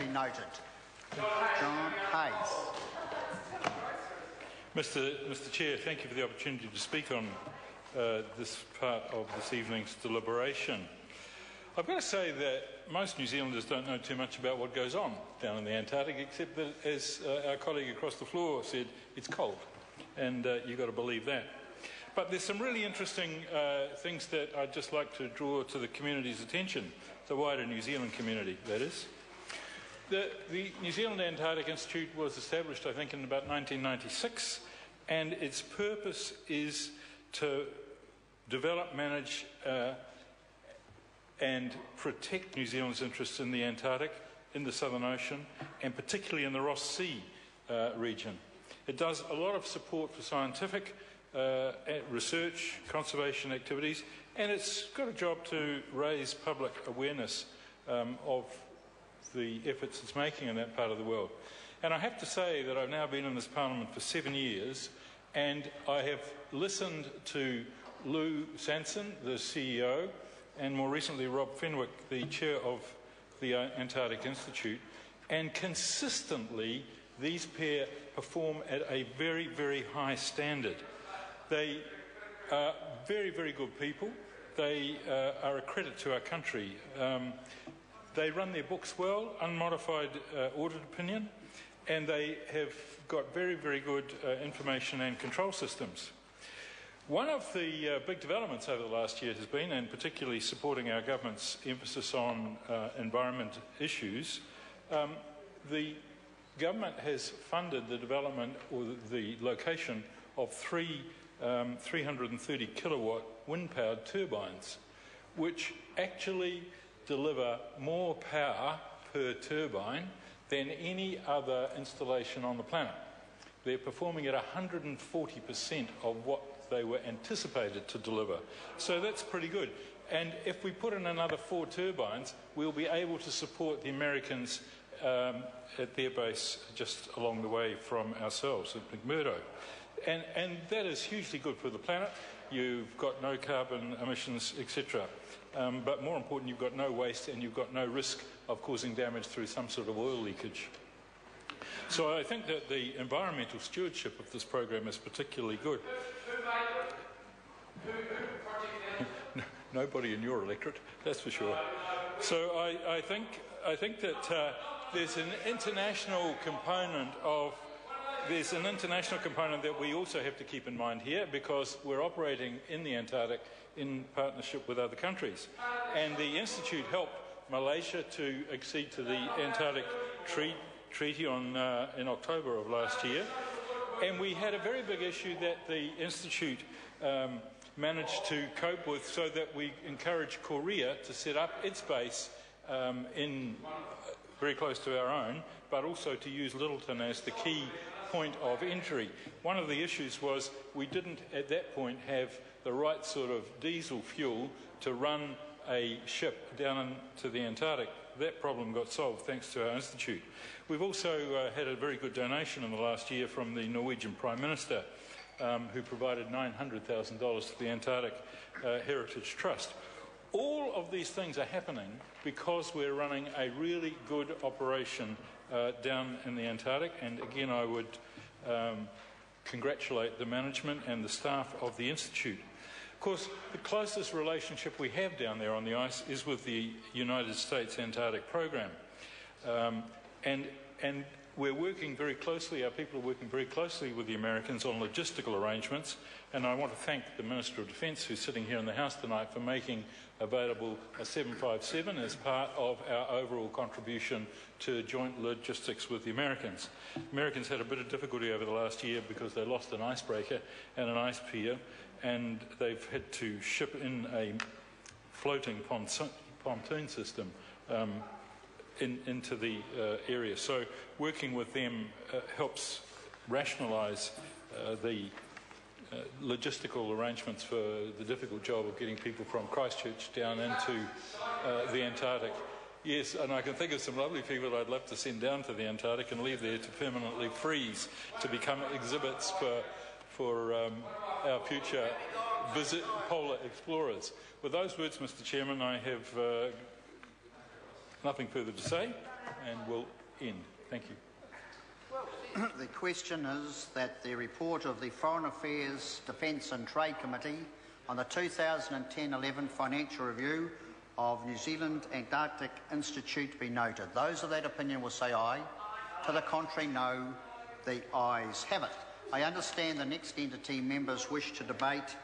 be noted. John Hayes. Mr Chair, thank you for the opportunity to speak on this part of this evening's deliberation. I've got to say that most New Zealanders don't know too much about what goes on down in the Antarctic, except that, as our colleague across the floor said, it's cold, and you've got to believe that. But there's some really interesting things that I'd just like to draw to the community's attention, the wider New Zealand community, that is. The New Zealand Antarctic Institute was established, I think, in about 1996, and its purpose is to develop, manage and protect New Zealand's interests in the Antarctic, in the Southern Ocean, and particularly in the Ross Sea region. It does a lot of support for scientific research, conservation activities, and it's got a job to raise public awareness of the efforts it's making in that part of the world. And I have to say that I've now been in this Parliament for 7 years, and I have listened to Lou Sanson, the CEO, and more recently Rob Fenwick, the chair of the Antarctic Institute, and consistently these pair perform at a very, very high standard. They are very, very good people. They are a credit to our country. They run their books well, unmodified audit opinion, and they have got very, very good information and control systems. One of the big developments over the last year has been, and particularly supporting our government's emphasis on environment issues, the government has funded the development or the location of three 330 kilowatt wind-powered turbines, which actually deliver more power per turbine than any other installation on the planet. They're performing at 140% of what they were anticipated to deliver. So that's pretty good. And if we put in another 4 turbines, we'll be able to support the Americans at their base just along the way from ourselves at McMurdo. And that is hugely good for the planet. You've got no carbon emissions, etc. But more important, you've got no waste and you've got no risk of causing damage through some sort of oil leakage. So I think that the environmental stewardship of this program is particularly good. Nobody in your electorate, that's for sure. So I think that there's an international component of that we also have to keep in mind here, because we're operating in the Antarctic in partnership with other countries. And the Institute helped Malaysia to accede to the Antarctic Treaty in October of last year. And we had a very big issue that the Institute managed to cope with, so that we encouraged Korea to set up its base in very close to our own, but also to use Littleton as the key point of entry. One of the issues was we didn't at that point have the right sort of diesel fuel to run a ship down into the Antarctic. That problem got solved thanks to our institute. We've also had a very good donation in the last year from the Norwegian Prime Minister, who provided $900,000 to the Antarctic Heritage Trust. All of these things are happening because we're running a really good operation down in the Antarctic, and again I would congratulate the management and the staff of the Institute. Of course, the closest relationship we have down there on the ice is with the United States Antarctic Program. And we're working very closely, our people are working very closely with the Americans on logistical arrangements, and I want to thank the Minister of Defence, who's sitting here in the House tonight, for making available a 757 as part of our overall contribution to joint logistics with the Americans. The Americans had a bit of difficulty over the last year because they lost an icebreaker and an ice pier, and they've had to ship in a floating pontoon system into the area. So working with them helps rationalise the logistical arrangements for the difficult job of getting people from Christchurch down into the Antarctic. Yes, and I can think of some lovely people I'd love to send down to the Antarctic and leave there to permanently freeze, to become exhibits for our future polar explorers. With those words, Mr. Chairman, I have nothing further to say, and will end. Thank you. The question is that the report of the Foreign Affairs, Defence and Trade Committee on the 2010-11 financial review of New Zealand Antarctic Institute be noted. Those of that opinion will say aye. To the contrary, no. The ayes have it. I understand the next entity members wish to debate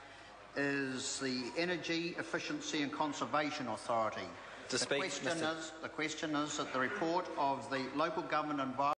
is the Energy Efficiency and Conservation Authority. The question is that the report of the Local Government Environment